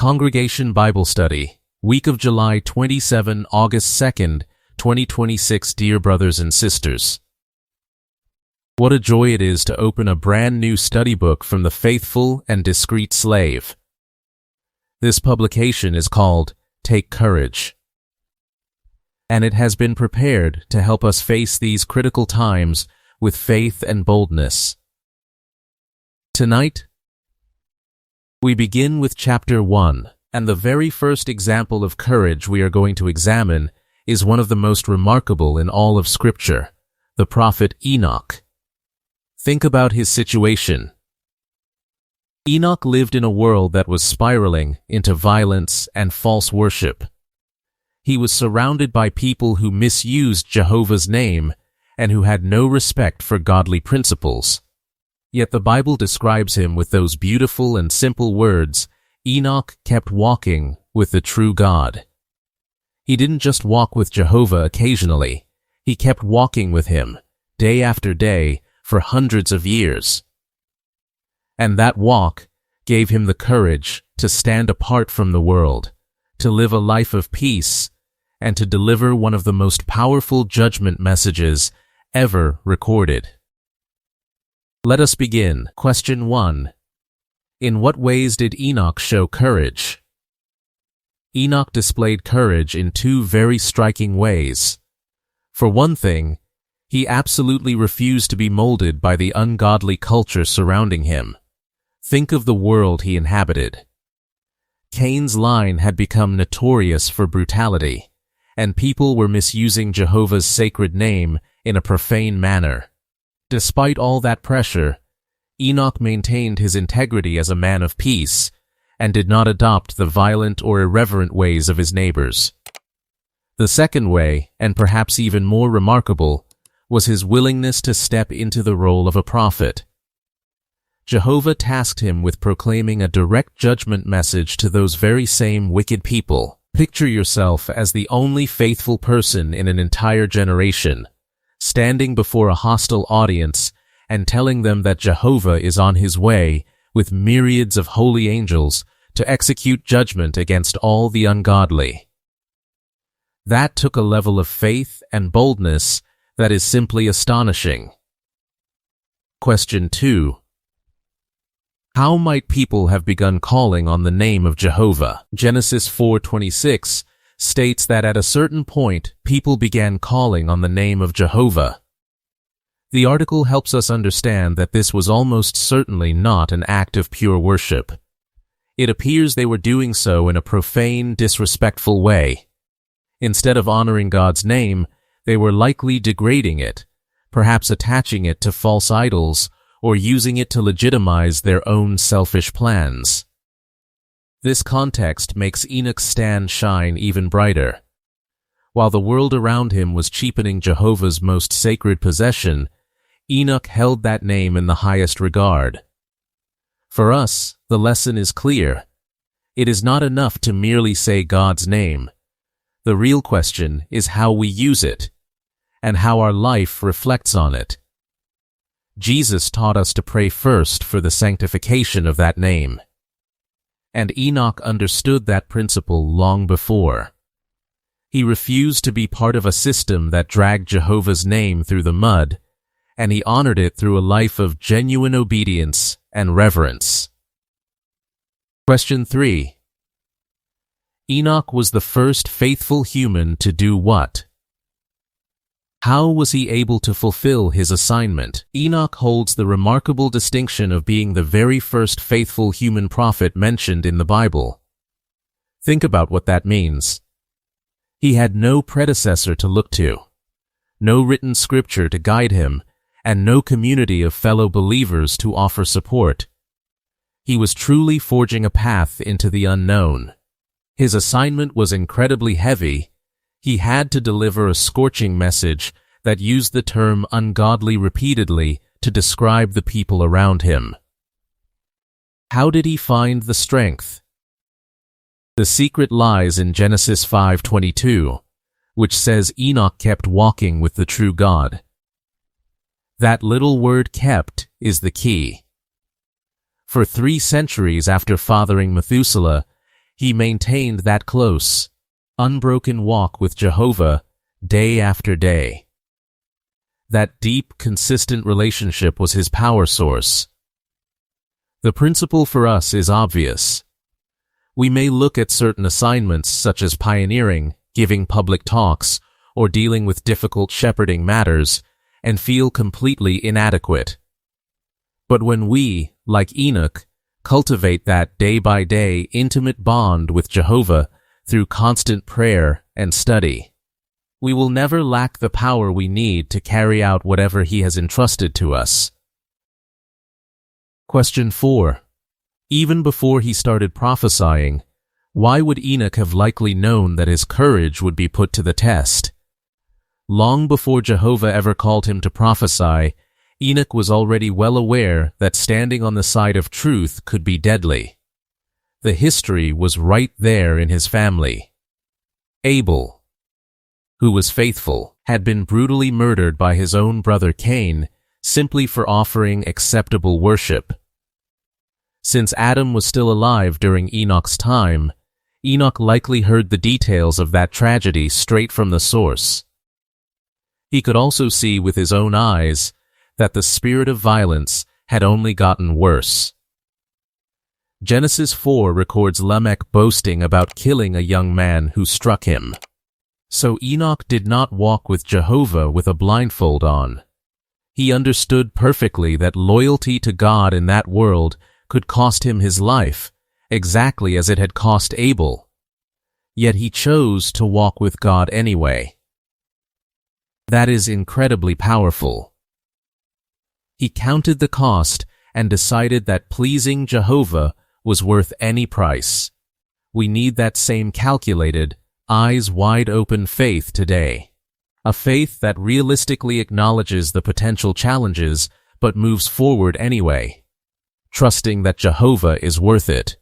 Congregation Bible Study, week of July 27, August 2nd, 2026. Dear brothers and sisters, what a joy it is to open a brand new study book from the faithful and discreet slave. This publication is called Take Courage, and it has been prepared to help us face these critical times with faith and boldness. Tonight, we begin with Chapter 1, and the very first example of courage we are going to examine is one of the most remarkable in all of Scripture, the prophet Enoch. Think about his situation. Enoch lived in a world that was spiraling into violence and false worship. He was surrounded by people who misused Jehovah's name and who had no respect for godly principles. Yet the Bible describes him with those beautiful and simple words, Enoch kept walking with the true God. He didn't just walk with Jehovah occasionally. He kept walking with him, day after day, for hundreds of years. And that walk gave him the courage to stand apart from the world, to live a life of peace, and to deliver one of the most powerful judgment messages ever recorded. Let us begin. Question 1. In what ways did Enoch show courage? Enoch displayed courage in two very striking ways. For one thing, he absolutely refused to be molded by the ungodly culture surrounding him. Think of the world he inhabited. Cain's line had become notorious for brutality, and people were misusing Jehovah's sacred name in a profane manner. Despite all that pressure, Enoch maintained his integrity as a man of peace and did not adopt the violent or irreverent ways of his neighbors. The second way, and perhaps even more remarkable, was his willingness to step into the role of a prophet. Jehovah tasked him with proclaiming a direct judgment message to those very same wicked people. Picture yourself as the only faithful person in an entire generation, standing before a hostile audience and telling them that Jehovah is on his way with myriads of holy angels to execute judgment against all the ungodly. That took a level of faith and boldness that is simply astonishing. Question 2. How might people have begun calling on the name of Jehovah? Genesis 4:26 states that at a certain point, people began calling on the name of Jehovah. The article helps us understand that this was almost certainly not an act of pure worship. It appears they were doing so in a profane, disrespectful way. Instead of honoring God's name, they were likely degrading it, perhaps attaching it to false idols or using it to legitimize their own selfish plans. This context makes Enoch's stand shine even brighter. While the world around him was cheapening Jehovah's most sacred possession, Enoch held that name in the highest regard. For us, the lesson is clear. It is not enough to merely say God's name. The real question is how we use it, and how our life reflects on it. Jesus taught us to pray first for the sanctification of that name. And Enoch understood that principle long before. He refused to be part of a system that dragged Jehovah's name through the mud, and he honored it through a life of genuine obedience and reverence. Question 3. Enoch was the first faithful human to do what? How was he able to fulfill his assignment? Enoch holds the remarkable distinction of being the very first faithful human prophet mentioned in the Bible. Think about what that means. He had no predecessor to look to, no written scripture to guide him, and no community of fellow believers to offer support. He was truly forging a path into the unknown. His assignment was incredibly heavy. He had to deliver a scorching message that used the term ungodly repeatedly to describe the people around him. How did he find the strength? The secret lies in Genesis 5:22, which says Enoch kept walking with the true God. That little word "kept" is the key. For 3 centuries after fathering Methuselah, He maintained that close, unbroken walk with Jehovah day after day. That deep, consistent relationship was his power source. The principle for us is obvious. We may look at certain assignments such as pioneering, giving public talks, or dealing with difficult shepherding matters, and feel completely inadequate. But when we, like Enoch, cultivate that day-by-day intimate bond with Jehovah through constant prayer and study, we will never lack the power we need to carry out whatever He has entrusted to us. Question 4. Even before he started prophesying, why would Enoch have likely known that his courage would be put to the test? Long before Jehovah ever called him to prophesy, Enoch was already well aware that standing on the side of truth could be deadly. The history was right there in his family. Abel, who was faithful, had been brutally murdered by his own brother Cain simply for offering acceptable worship. Since Adam was still alive during Enoch's time, Enoch likely heard the details of that tragedy straight from the source. He could also see with his own eyes that the spirit of violence had only gotten worse. Genesis 4 records Lamech boasting about killing a young man who struck him. So Enoch did not walk with Jehovah with a blindfold on. He understood perfectly that loyalty to God in that world could cost him his life, exactly as it had cost Abel. Yet he chose to walk with God anyway. That is incredibly powerful. He counted the cost and decided that pleasing Jehovah was worth any price. We need that same calculated, eyes wide open faith today. A faith that realistically acknowledges the potential challenges but moves forward anyway, trusting that Jehovah is worth it.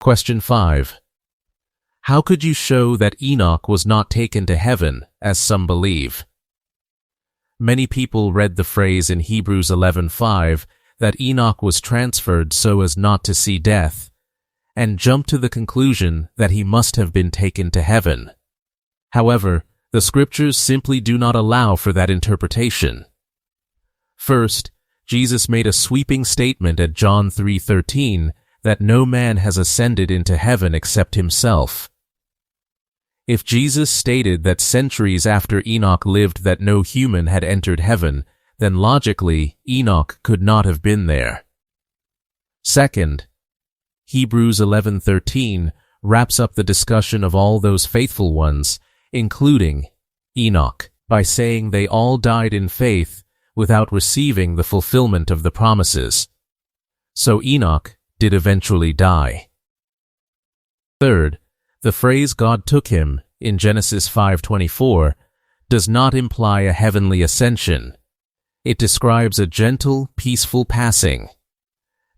Question 5. How could you show that Enoch was not taken to heaven, as some believe? Many people read the phrase in Hebrews 11:5 that Enoch was transferred so as not to see death, and jumped to the conclusion that he must have been taken to heaven. However, the scriptures simply do not allow for that interpretation. First, Jesus made a sweeping statement at John 3:13 that no man has ascended into heaven except himself. If Jesus stated that centuries after Enoch lived that no human had entered heaven, then logically Enoch could not have been there. Second, Hebrews 11:13 wraps up the discussion of all those faithful ones, including Enoch, by saying they all died in faith without receiving the fulfillment of the promises. So Enoch did eventually die. Third, the phrase God took him in Genesis 5:24 does not imply a heavenly ascension. It describes a gentle, peaceful passing.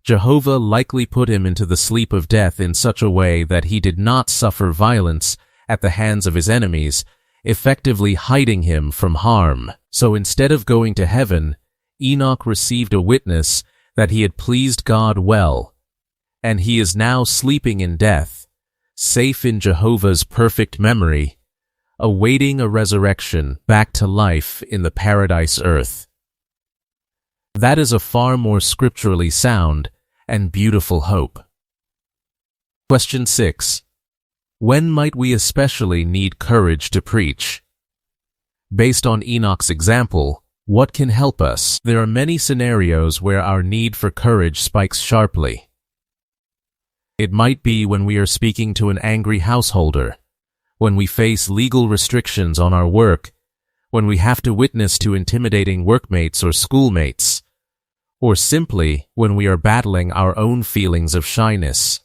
Jehovah likely put him into the sleep of death in such a way that he did not suffer violence at the hands of his enemies, effectively hiding him from harm. So instead of going to heaven, Enoch received a witness that he had pleased God well, and he is now sleeping in death, safe in Jehovah's perfect memory, awaiting a resurrection back to life in the paradise earth. That is a far more scripturally sound and beautiful hope. Question 6. When might we especially need courage to preach? Based on Enoch's example, what can help us? There are many scenarios where our need for courage spikes sharply. It might be when we are speaking to an angry householder, when we face legal restrictions on our work, when we have to witness to intimidating workmates or schoolmates, or simply when we are battling our own feelings of shyness.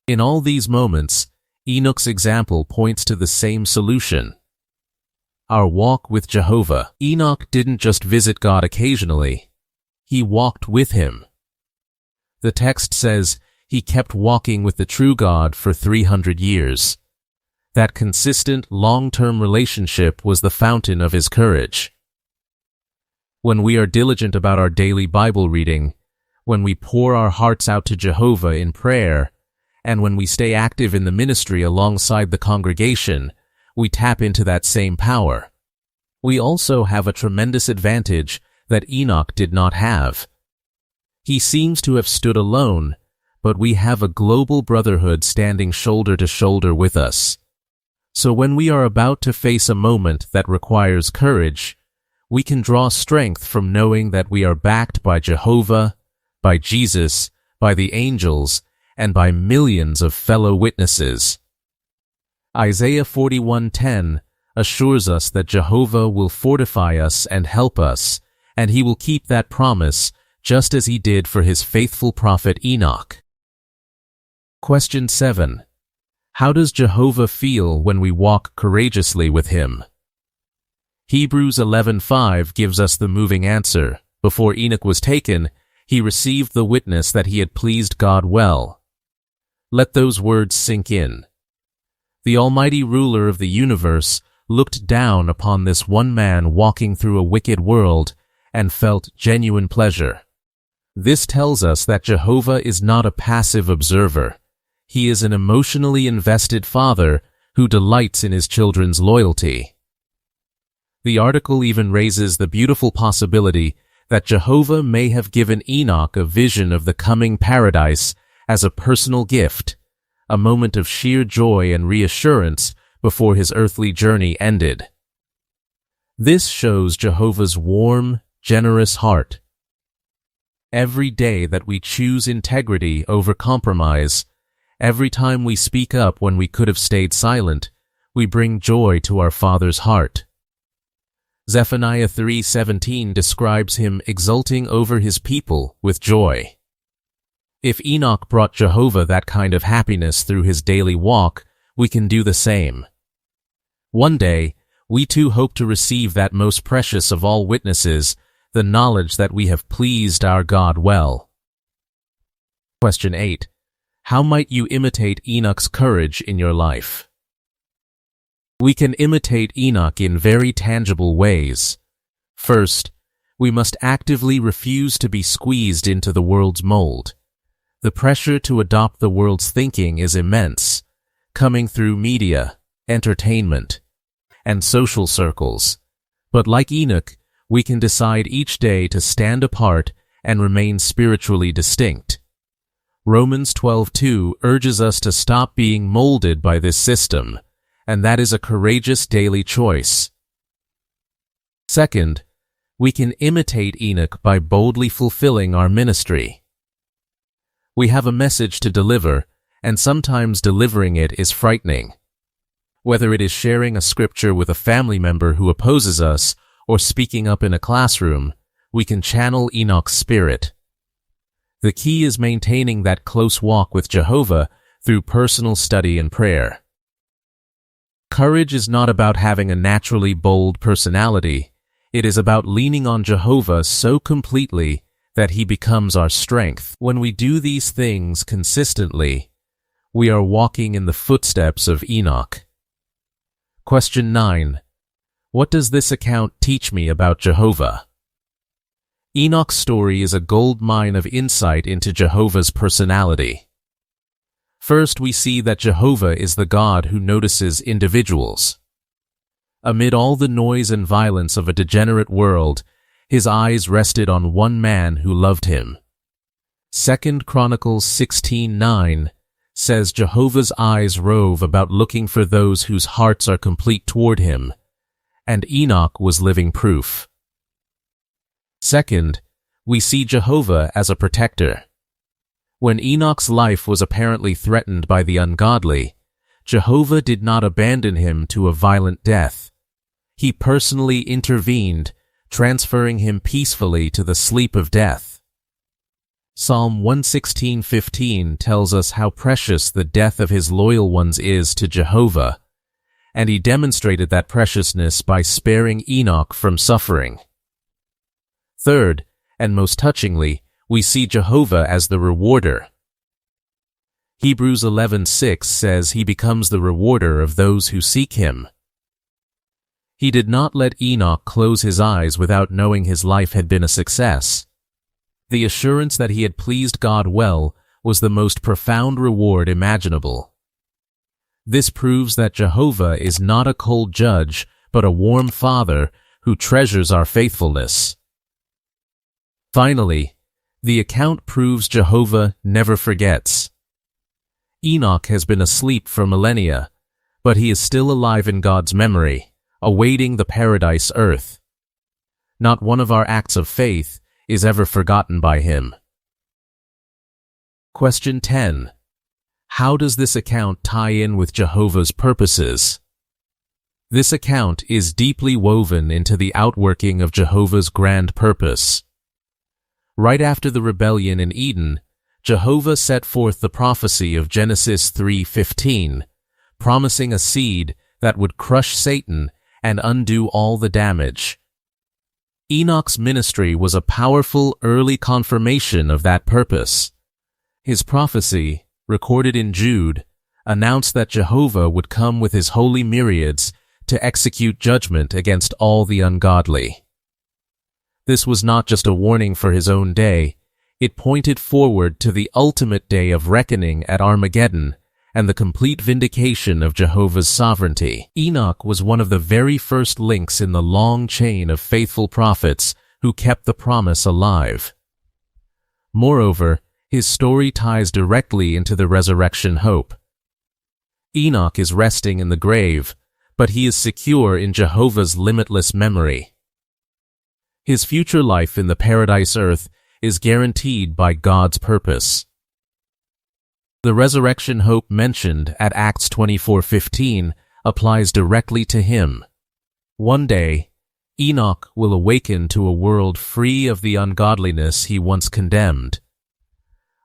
In all these moments, Enoch's example points to the same solution: our walk with Jehovah. Enoch didn't just visit God occasionally, he walked with him. The text says he kept walking with the true God for 300 years. That consistent, long-term relationship was the fountain of his courage. When we are diligent about our daily Bible reading, when we pour our hearts out to Jehovah in prayer, and when we stay active in the ministry alongside the congregation, we tap into that same power. We also have a tremendous advantage that Enoch did not have. He seems to have stood alone, but we have a global brotherhood standing shoulder to shoulder with us. So when we are about to face a moment that requires courage, we can draw strength from knowing that we are backed by Jehovah, by Jesus, by the angels, and by millions of fellow witnesses. Isaiah 41:10 assures us that Jehovah will fortify us and help us, and he will keep that promise just as he did for his faithful prophet Enoch. Question 7. How does Jehovah feel when we walk courageously with him? Hebrews 11:5 gives us the moving answer. Before Enoch was taken, he received the witness that he had pleased God well. Let those words sink in. The almighty ruler of the universe looked down upon this one man walking through a wicked world and felt genuine pleasure. This tells us that Jehovah is not a passive observer. He is an emotionally invested father who delights in his children's loyalty. The article even raises the beautiful possibility that Jehovah may have given Enoch a vision of the coming paradise as a personal gift, a moment of sheer joy and reassurance before his earthly journey ended. This shows Jehovah's warm, generous heart. Every day that we choose integrity over compromise, every time we speak up when we could have stayed silent, we bring joy to our Father's heart. Zephaniah 3:17 describes him exulting over his people with joy. If Enoch brought Jehovah that kind of happiness through his daily walk, we can do the same. One day, we too hope to receive that most precious of all witnesses, the knowledge that we have pleased our God well. Question 8. How might you imitate Enoch's courage in your life? We can imitate Enoch in very tangible ways. First, we must actively refuse to be squeezed into the world's mold. The pressure to adopt the world's thinking is immense, coming through media, entertainment, and social circles. But like Enoch, we can decide each day to stand apart and remain spiritually distinct. Romans 12:2 urges us to stop being molded by this system, and that is a courageous daily choice. Second, we can imitate Enoch by boldly fulfilling our ministry. We have a message to deliver, and sometimes delivering it is frightening. Whether it is sharing a scripture with a family member who opposes us or speaking up in a classroom, we can channel Enoch's spirit. The key is maintaining that close walk with Jehovah through personal study and prayer. Courage is not about having a naturally bold personality. It is about leaning on Jehovah so completely that he becomes our strength. When we do these things consistently, we are walking in the footsteps of Enoch. Question 9. What does this account teach me about Jehovah? Enoch's story is a gold mine of insight into Jehovah's personality. First, we see that Jehovah is the God who notices individuals. Amid all the noise and violence of a degenerate world, his eyes rested on one man who loved him. 2 Chronicles 16:9 says Jehovah's eyes rove about looking for those whose hearts are complete toward him, and Enoch was living proof. Second, we see Jehovah as a protector. When Enoch's life was apparently threatened by the ungodly, Jehovah did not abandon him to a violent death. He personally intervened, transferring him peacefully to the sleep of death. Psalm 116:15 tells us how precious the death of his loyal ones is to Jehovah, and he demonstrated that preciousness by sparing Enoch from suffering. Third, and most touchingly, we see Jehovah as the rewarder. Hebrews 11:6 says he becomes the rewarder of those who seek him. He did not let Enoch close his eyes without knowing his life had been a success. The assurance that he had pleased God well was the most profound reward imaginable. This proves that Jehovah is not a cold judge, but a warm Father who treasures our faithfulness. Finally, the account proves Jehovah never forgets. Enoch has been asleep for millennia, but he is still alive in God's memory, awaiting the paradise earth. Not one of our acts of faith is ever forgotten by him. Question 10. How does this account tie in with Jehovah's purposes? This account is deeply woven into the outworking of Jehovah's grand purpose. Right after the rebellion in Eden, Jehovah set forth the prophecy of Genesis 3:15, promising a seed that would crush Satan and undo all the damage. Enoch's ministry was a powerful early confirmation of that purpose. His prophecy, recorded in Jude, announced that Jehovah would come with his holy myriads to execute judgment against all the ungodly. This was not just a warning for his own day, it pointed forward to the ultimate day of reckoning at Armageddon and the complete vindication of Jehovah's sovereignty. Enoch was one of the very first links in the long chain of faithful prophets who kept the promise alive. Moreover, his story ties directly into the resurrection hope. Enoch is resting in the grave, but he is secure in Jehovah's limitless memory. His future life in the paradise earth is guaranteed by God's purpose. The resurrection hope mentioned at Acts 24:15 applies directly to him. One day, Enoch will awaken to a world free of the ungodliness he once condemned,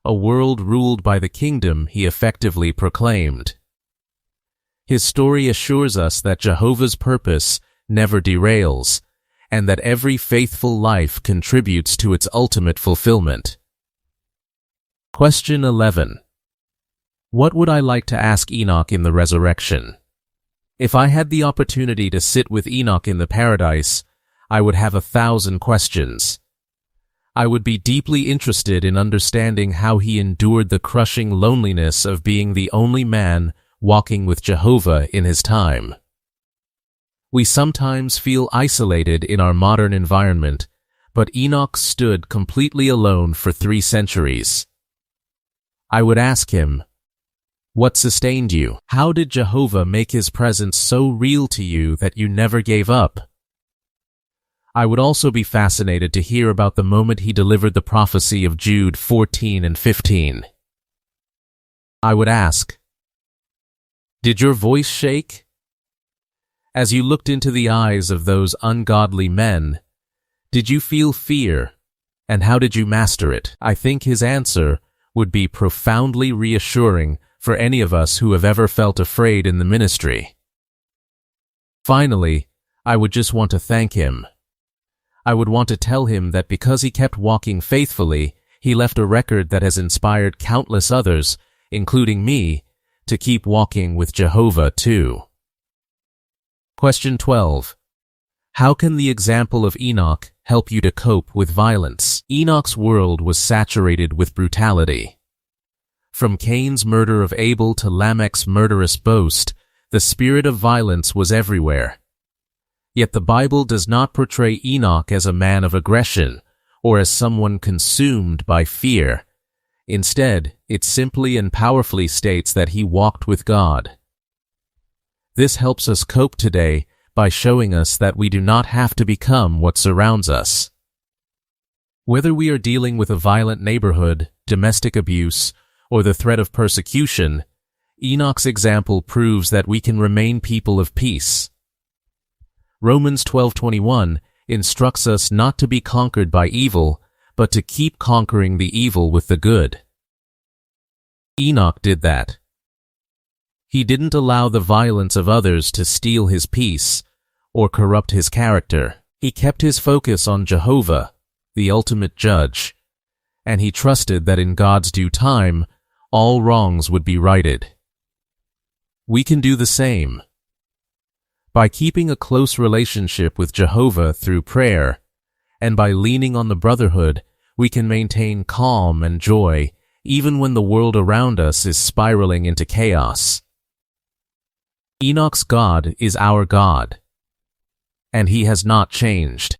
a world ruled by the kingdom he effectively proclaimed. His story assures us that Jehovah's purpose never derails, and that every faithful life contributes to its ultimate fulfillment. Question 11. What would I like to ask Enoch in the resurrection? If I had the opportunity to sit with Enoch in the paradise, I would have 1,000 questions. I would be deeply interested in understanding how he endured the crushing loneliness of being the only man walking with Jehovah in his time. We sometimes feel isolated in our modern environment, but Enoch stood completely alone for 3 centuries. I would ask him, what sustained you? How did Jehovah make his presence so real to you that you never gave up? I would also be fascinated to hear about the moment he delivered the prophecy of Jude 14 and 15. I would ask, did your voice shake? As you looked into the eyes of those ungodly men, did you feel fear, and how did you master it? I think his answer would be profoundly reassuring for any of us who have ever felt afraid in the ministry. Finally, I would just want to thank him. I would want to tell him that because he kept walking faithfully, he left a record that has inspired countless others, including me, to keep walking with Jehovah too. Question 12. How can the example of Enoch help you to cope with violence? Enoch's world was saturated with brutality. From Cain's murder of Abel to Lamech's murderous boast, the spirit of violence was everywhere. Yet the Bible does not portray Enoch as a man of aggression or as someone consumed by fear. Instead, it simply and powerfully states that he walked with God. This helps us cope today by showing us that we do not have to become what surrounds us. Whether we are dealing with a violent neighborhood, domestic abuse, or the threat of persecution, Enoch's example proves that we can remain people of peace. Romans 12:21 instructs us not to be conquered by evil, but to keep conquering the evil with the good. Enoch did that. He didn't allow the violence of others to steal his peace or corrupt his character. He kept his focus on Jehovah, the ultimate judge, and he trusted that in God's due time, all wrongs would be righted. We can do the same. By keeping a close relationship with Jehovah through prayer, and by leaning on the brotherhood, we can maintain calm and joy even when the world around us is spiraling into chaos. Enoch's God is our God, and he has not changed.